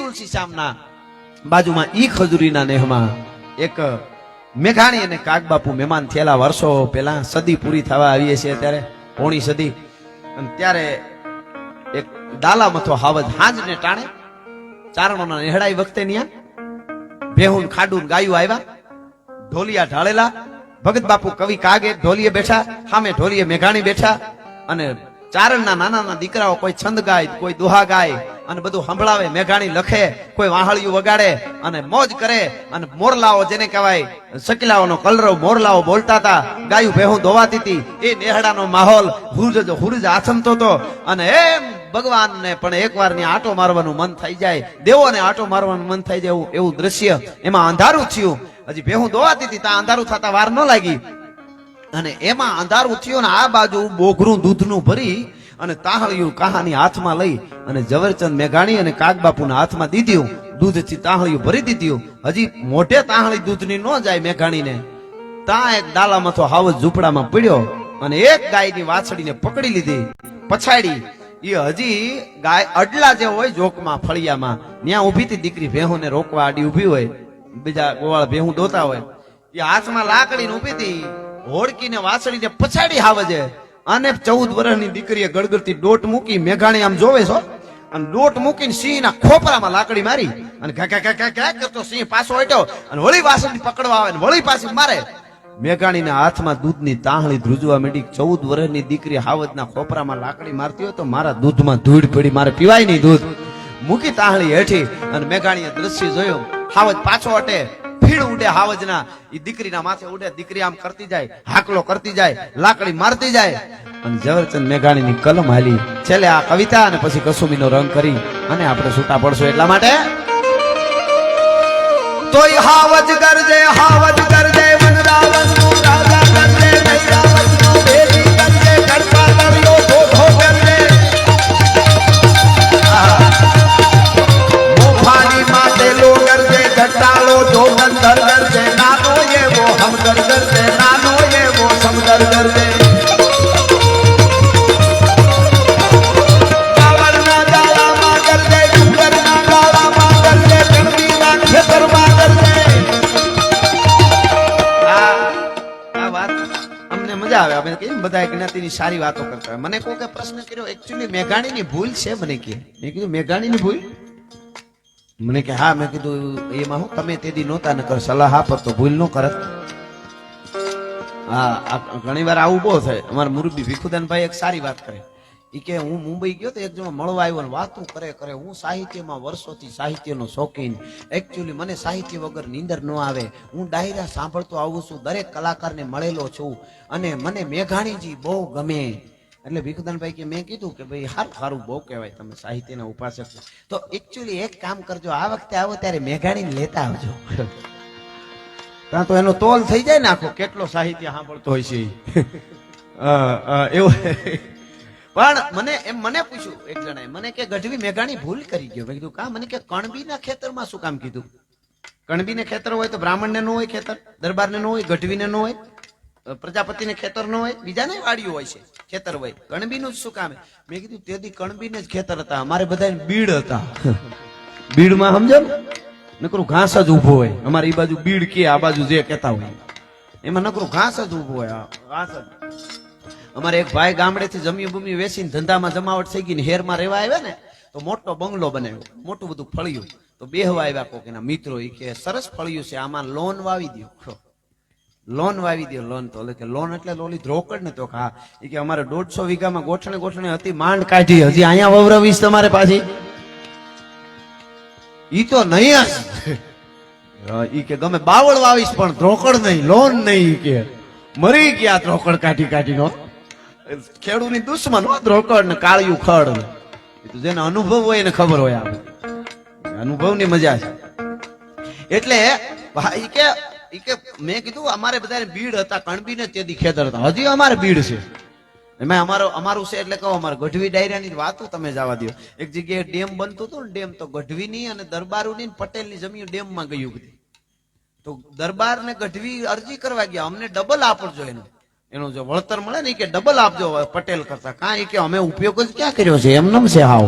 તુલસી શ્યામના બાજુમાં ઈ ખજૂરીના નેહમાં એક મેઘાણી અને કાગબાપુ મહેમાન થયેલા વર્ષો પહેલા, સદી પૂરી થવા આવીએ છીએ ત્યારે, પોણી સદી. અને ત્યારે એક ડાલા મથો હાવજ હાંજને ટાણે ચારણોના નેહડાઈ વખતે ન્યા ભેહુન ખાડુન ગાયું આવ્યા, ઢોલિયા ઢાળેલા. ભગત બાપુ કવિ કાગે ઢોલીએ બેઠા, સામે ઢોલીએ મેઘાણી બેઠા. અને ચારણના નાના નાના દીકરાઓ કોઈ છંદ ગાય, કોઈ દુહા ગાય અને બધું સંભળાવે. મેઘાણી લખે, કોઈ વાહળિયું વગાડે અને મોજ કરે. અને મોરલાઓ જેને કહેવાય શકીલાઓનો કલરવ મોરલાઓ બોલતા હતા, ગાયું ભેહું ધોવાતી હતી. એ નેહડાનો માહોલ હુરજ આથમતો હતો. અને એમ ભગવાનને પણ એકવાર ની આટો મારવાનું મન થઈ જાય, દેવોને આટો મારવાનું મન થઈ જાય એવું દ્રશ્ય. એમાં અંધારું થયું, હજી ભેહું ધોવાતી હતી, ત્યાં અંધારું થતા વાર ન લાગી. અને એમાં અંધારું થયું ને આ બાજુ બોઘરું દૂધનું ભરી અને તાહળિયું કહાની હાથમાં લઈ અને ઝવેરચંદ મેઘાણી અને કાગબાપુના હાથમાં દીધું. દૂધથી તાહળિયું ભરી દીધું. હજી મોઢે તાહળી દૂધની ન જાય મેઘાણીને, ત્યાં એક ડાલા મથો હાવજ ઝૂંપડામાં પડ્યો અને એક ગાયની વાછડીને પકડી લીધી, પછાડી. એ હજી ગાય અડલા જે હોય જોકમાં ફળિયામાં ત્યાં ઉભી હતી. દીકરી ભેહુને રોકવા આડી ઉભી હોય, બીજા ગોવાળ ભેહું દોતા હોય, એ હાથમાં લાકડીને ઉભી હતી. હોડકીને વાછડીને પછાડી હાવજે. અને 14 વર્ષની દીકરીએ ગળગળતી ડોટ મૂકી. મેઘાણી આમ જોવે છો અને ડોટ મૂકીને સિંહના ખોપરામાં લાકડી મારી અને ઘા કરતો સિંહ પાછો હટ્યો અને વળી વાછડી પકડવા આવે ને વળી પાછી મારે. મેઘાણીના હાથમાં દૂધની તાહળી ધ્રુજવા માંડી. 14 વર્ષની દીકરી હાવજના ખોપરામાં લાકડી મારતી હોય તો મારા દૂધમાં ધૂળ પડી, મારે પીવાય નહીં દૂધ. મૂકી તાહળી હેઠી અને મેઘાણીએ દ્રશ્ય જોયું. હાવજ પાછો હટે, ફીડ ઉડે હાવજના, ઈ દીકરીના માથે ઉડે. દીકરી આમ કરતી જાય, હાકલો કરતી જાય, લાકડી મારતી જાય. અને ઝવેરચંદ મેઘાણીની કલમ હાલી. છેલ્લે આ કવિતા અને પછી કસુમીનો રંગ કરી અને આપણે છૂટા પડશું. એટલા માટે તોય હાવજ ગરજે, હાવજ ગરજે, વનરાવનનો રાજા ગરજે, નૈરાવનનો ભેદી ગરજે, ગરબા દરિયો ધોધો ગરજે. મોફાની માટેલો ગરજે, ઘટાળો જોગંદર ગરજે, નાનો એવો હમદર ગરજે, નાનો એવો સમદર ગરજે. કાવડના ડાળામાં ગરજે, ડુંગરના ડાળામાં ગરજે, ગણબીના ખેતરમાં ગરજે. આ વાત અમને મજા આવે. આપણે કેમ બધા જ્ઞાતિની સારી વાતો કરતા હોય. મને કોઈ પ્રશ્ન કર્યો, એકચ્યુઅલી મેઘાણીની ભૂલ છે? મને કે મેં કીધું મેઘાણીની ભૂલ? મને કે હા. મેં કીધું એમાં હું તમે તેદી નહોતા, નકર સલાહ આપત તો ભૂલ ન કરત. હા, ઘણી વાર આવું બહુ થાય. અમારા મુરબી ભીખુદાનભાઈ એક સારી વાત કરે. એ કે હું મુંબઈ ગયો તો એક જણો મળવા આવ્યો ને વાતું કરે. હું સાહિત્યમાં વર્ષોથી સાહિત્યનો શોખીન. એકચ્યુઅલી મને સાહિત્ય વગર નીંદર ન આવે. હું ડાયરા સાંભળતો આવું છું, દરેક કલાકારને મળેલો છું અને મને મેઘાણીજી બહુ ગમે. એટલે ભીખુદાનભાઈ કે મેં કીધું કે ભાઈ સારું સારું, બહુ કહેવાય, તમે સાહિત્યના ઉપાસક છો. તો એકચ્યુઅલી એક કામ કરજો, આ વખતે આવો ત્યારે મેઘાણીને લેતા આવજો. ત્યાં તો એનો તોલ થઈ જાય ને આખો, કેટલો સાહિત્ય સાંભળતો હોય છે એવું. પણ મને પૂછ્યું એક જણાએ, મને કે ગઢવી મેઘાણી ભૂલ કરી ગયો. મેં કીધું કા? મને કે કણબીના ખેતરમાં શું કામ કીધું? કણબીને ખેતર હોય તો બ્રાહ્મણને ન હોય ખેતર, દરબારને ન હોય, ગઢવીને ન હોય, પ્રજાપતિને ખેતર ન હોય, બીજાને વાડીઓ હોય છે, ખેતર હોય. કણબીનું જ શું કામ? મેં કીધું તેથી કણબીને જ ખેતર હતા, અમારે બધા બીડ હતા. બીડમાં સમજો નકરું ઘાસ જ ઉભો હોય. અમારે એ બાજુ બીડ કે આ બાજુ જે કહેતા હોય એમાં નકરું ઘાસ જ ઉભો હોય. ઘાસ જ. અમારે એક ભાઈ ગામડેથી જમી બમી વેચીને ધંધામાં જમાવટ થઈ ગઈ ને હેરમાં રહેવા આવ્યા ને તો મોટો બંગલો બનાવ્યો, મોટું બધું ફળિયું. તો બેહવા આવ્યા કોક એના મિત્રો, એ કે સરસ ફળિયું છે, આમાં લોન વાવી દો. લોન વાવી દો. લોન તો કે લોન એટલે ઓલી ધ્રોકડ ને? તો હા. એ કે અમારે 150 વીઘામાં ગોઠણે ગોઠણે હતી, માંડ કાઢી, હજી અહીંયા વવરાવીશ તમારે પાછી? ઈ તો નહીં જ. ઈ કે ગમે બાવળ વાવીશ પણ ધ્રોકડ નહીં, લોન નહીં. કે મરી ગયા ધ્રોકડ કાઢી કાઢીનો. ખેડૂની દુશ્મન ધ્રોકડ ને કાળિયું ખડ. જેને અનુભવ હોય એને ખબર હોય. આપણે અનુભવની મજા છે. એટલે ભાઈ કે મેં કીધું અમારે બધા બીડ હતા, કણબીને તેથી ખેતર હતા, હજી અમારે બીડ છે. એમાં અમારું છે એટલે કહો, અમારે ગઢવી ડાયરાની વાતો તમે જવા દો. એક જગ્યાએ ડેમ બનતું હતું ને, ડેમ તો ગઢવીની અને દરબારોની પટેલની જમીન ડેમમાં ગયું બધી. તો દરબાર ને ગઢવી અરજી કરવા ગયા, અમને ડબલ આપજો, એનો જો વળતર મળે ને કે ડબલ આપજો પટેલ કરતા. કાંઈ કે અમે ઉપયોગ જ ક્યાં કર્યો છે, એમ નમ છે હાવ.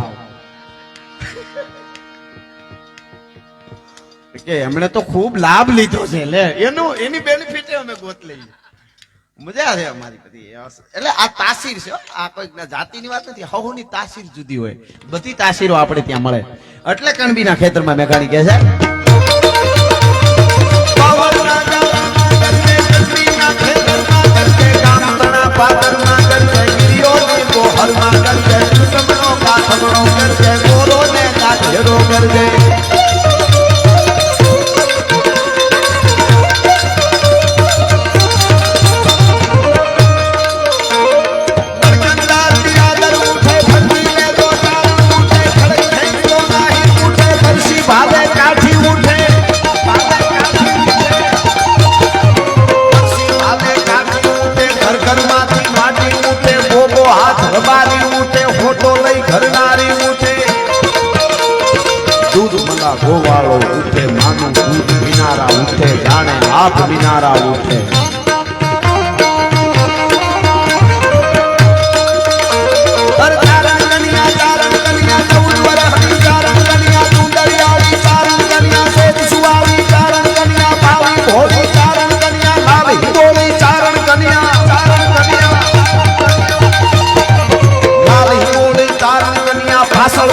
કે એમણે તો ખૂબ લાભ લીધો છે લે એની બેનિફિટ અમે ગોત લઈએ મજા છે અમારી બધી એટલે આ તાસીર છે આ કોઈ જાતિની વાત નથી હવની તાસીર જુદી હોય બધી તાસીરો આપણે ત્યાં મળે એટલે કણબીના ખેતરમાં મેઘાણી કહે છે ગોવાળો ઉઠે માનું દૂધ મિનારા ઉઠે જાણે આપ મિનારા ઉઠે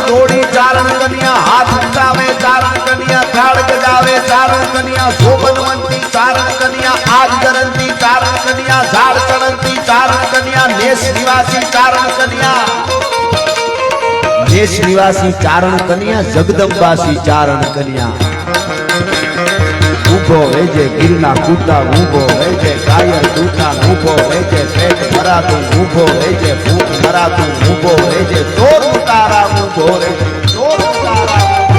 દોડી ચારણ કન્યા હાથ ઉઠાવે ચારણ કન્યા ઝાડ ગજાવે ચારણ કન્યા શોભનવંતી ચારણ કન્યા આગ જરંતી ચારણ કન્યા ઝાડ ચડંતી ચારણ કન્યા દેશ નિવાસી ચારણ કન્યા દેશ નિવાસી ચારણ કન્યા જગદંબાસી ચારણ કન્યા ઉભો વેજે ગિરના કૂતા ઉભો વેજે કાયર દૂતા ઉભો વેજે પેટ ભરાતું ઉભો વેજે ભૂખ મરાતું ઉભો વેજે ચોર ઉતારા ઉભો વેજે ચોર ઉતારા ઉભો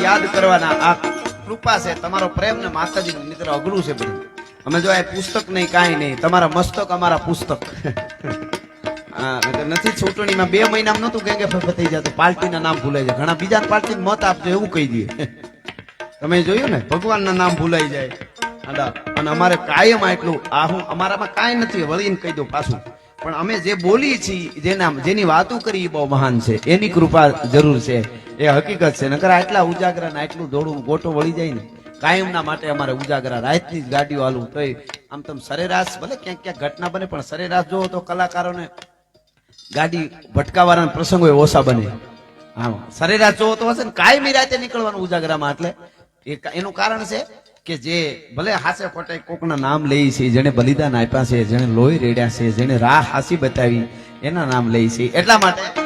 યાદ કરવાના આ કૃપા છે તમારો પ્રેમ ને માતાજી મિત્ર અઘરું છે બધું અમે જો આ પુસ્તક નહીં કાંઈ નહીં તમારા મસ્તક અમારા પુસ્તક નથી ચૂંટણીમાં 2 મહિનામાં નતું કે થઈ જતું પાર્ટીના નામ ભૂલાઈ જાય ઘણા બીજા પાર્ટી મત આપજો એવું કહી દઈએ તમે જોયું ને ભગવાનના નામ ભૂલાઈ જાય અને અમારે કાયમ આટલું આ હું અમારામાં કાંઈ નથી વળીને કહી દઉં પાછું પણ અમે જે બોલી છીએ જેની વાતો કરી બહુ મહાન છે એની કૃપા જરૂર છે એ હકીકત છે નકર આટલા ઉજાગરા ને આટલું દોડવું ગોટો વળી જાય ને કાયમના માટે અમારે ઉજાગરા રાતની જ ગાડીઓ હાલવું તો આમ તમે સરેરાશ ભલે ક્યાંક ક્યાંક ઘટના બને પણ સરેરાશ જોવો તો કલાકારોને ગાડી ભટકાવાના પ્રસંગો ઓછા બને હા સરેરાશ જોવો તો હશે ને કાયમી રાતે નીકળવાનું ઉજાગરામાં એટલે એનું કારણ છે કે જે ભલે હાસે ખોટે કોકના નામ લઈ છે જેને બલિદાન આપ્યા છે જેને લોહી રેડ્યા છે જેને રાહ હાસી બતાવી એના નામ લઈ છે એટલા માટે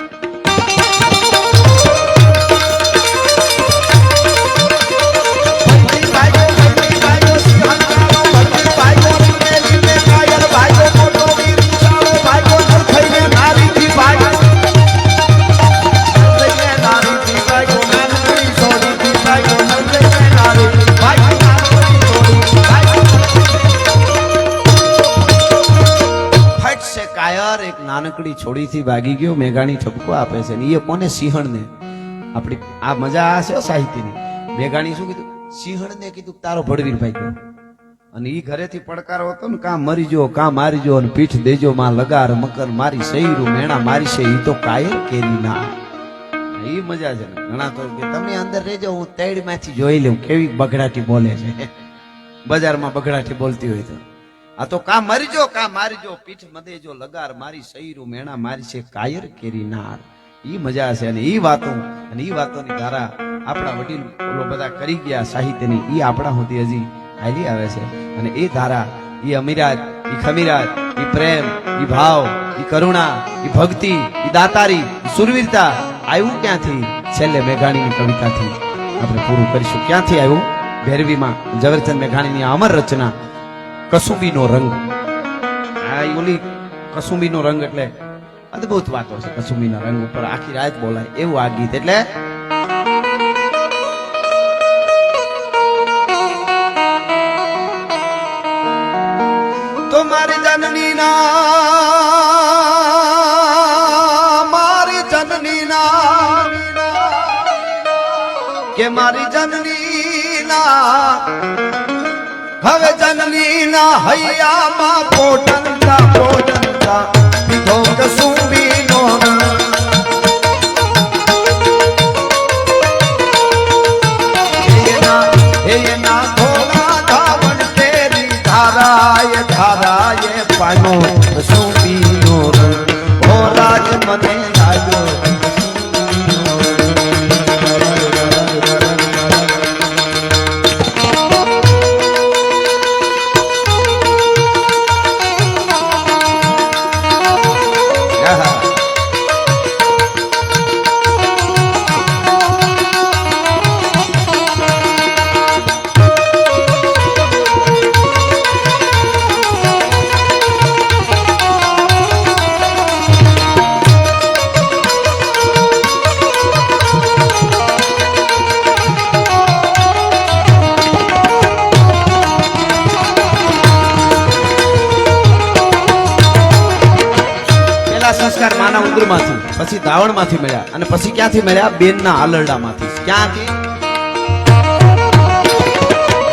નાનકડી છોડીથી ભાગી ગયો મેઘાણી ઠપકો આપે છે ને એ કોને સિંહણને આપણી આ મજા આ છે સાહિત્યની મેઘાણી શું કીધું સિંહણને કીધું તારો ભડવીર ભાગ્યો અને ઈ ઘરેથી પડકારો હતો ને કાં મરી જો કાં મારી જો અને પીઠ દેજો માં લગાર મકર મારી સહીરું મેણા મારી છે ઈ તો કાયર કેરી ના ઈ મજા છે ને ઘણા તો કે તમે અંદર રહેજો હું તેડમાંથી જોઈ લઉં કેવી બગડાટી બોલે છે બજારમાં બગડાટી બોલતી હોય તો આ તો કા મરજો કા મારજો પીઠ મદેજો લગાર મારી સહીરું મેણા મારી છે કાયર કેરી નાર ઈ મજા છે અને ઈ વાતોની ધારા આપણા વડીલ ઓલો બધા કરી ગયા સાહિત્યની ઈ આપણા સુધી હજી હાલી આવે છે અને એ ધારા ઈ અમીરાત ઈ ખમીરાત ઈ પ્રેમ ઈ ભાવ ઈ કરુણા ઈ ભક્તિ ઈ દાતારી ઈ સુરવીરતા આવ્યું ક્યાંથી છેલ્લે મેઘાણીની કવિતાથી આપણે પૂરું કરીશું ક્યાંથી આવ્યું ભેરવીમાં ઝવેરચંદ મેઘાણીની અમર રચના કસુંબીનો રંગ. આ ઈ ઓલી કસુંબીનો રંગ એટલે અદ્ભુત વાતો છે. કસુંબીના રંગ ઉપર આખી રાત બોલાય એવું આ ગીત. એટલે તો મારી જનની કે મારી જનની હવે જનની ના હૈયામાં પોટંતા પોટંતા પીધો કસુંબીનો એના થોડા ધાવણ કેરી ધારાય ધારાય પાનો કસુંબીનો ઓ રાજ મને લાગ્યો સંસ્કાર માના ઉંદરમાંથી, પછી ધાવણમાંથી મળ્યા અને પછી ક્યાંથી મળ્યા? બેનના આલરડામાંથી. ક્યાંથી?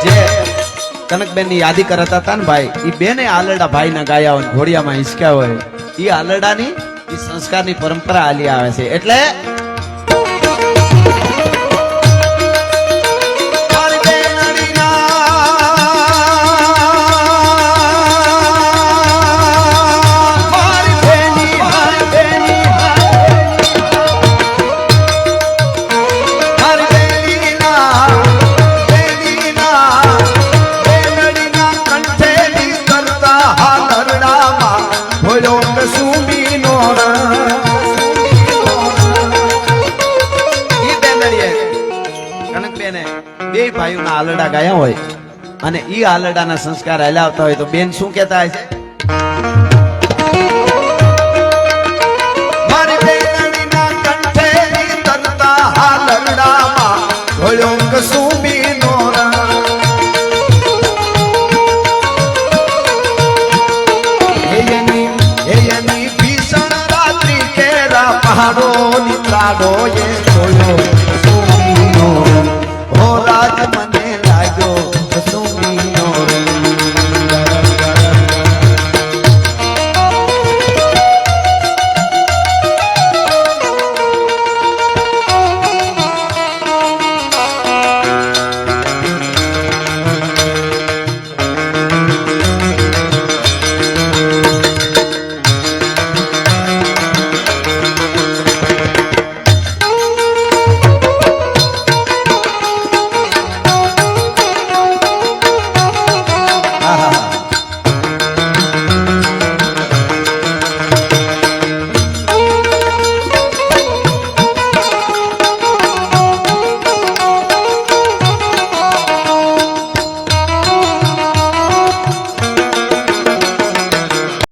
જે કનકબેનની યાદી કરતા હતા ને ભાઈ, ઈ બેને આલરડા ભાઈના ગાયા હોય, ઘોડિયામાં હિંચક્યા હોય, ઈ આલરડાની ઈ સંસ્કારની પરંપરા હાલી આવે છે. એટલે બે ભાઈઓના આલરડા ગાયા હોય અને ઈ આલરડાના સંસ્કાર હલાવતા હોય તો બેન શું કહેતા હોય છે? મારી બેનડીના કંઠે તરતા આલરડામાં ભળ્યો કસુંબીનો એની ભીષણ રાત્રિ કેરા પહાડો નિત્રાડો એ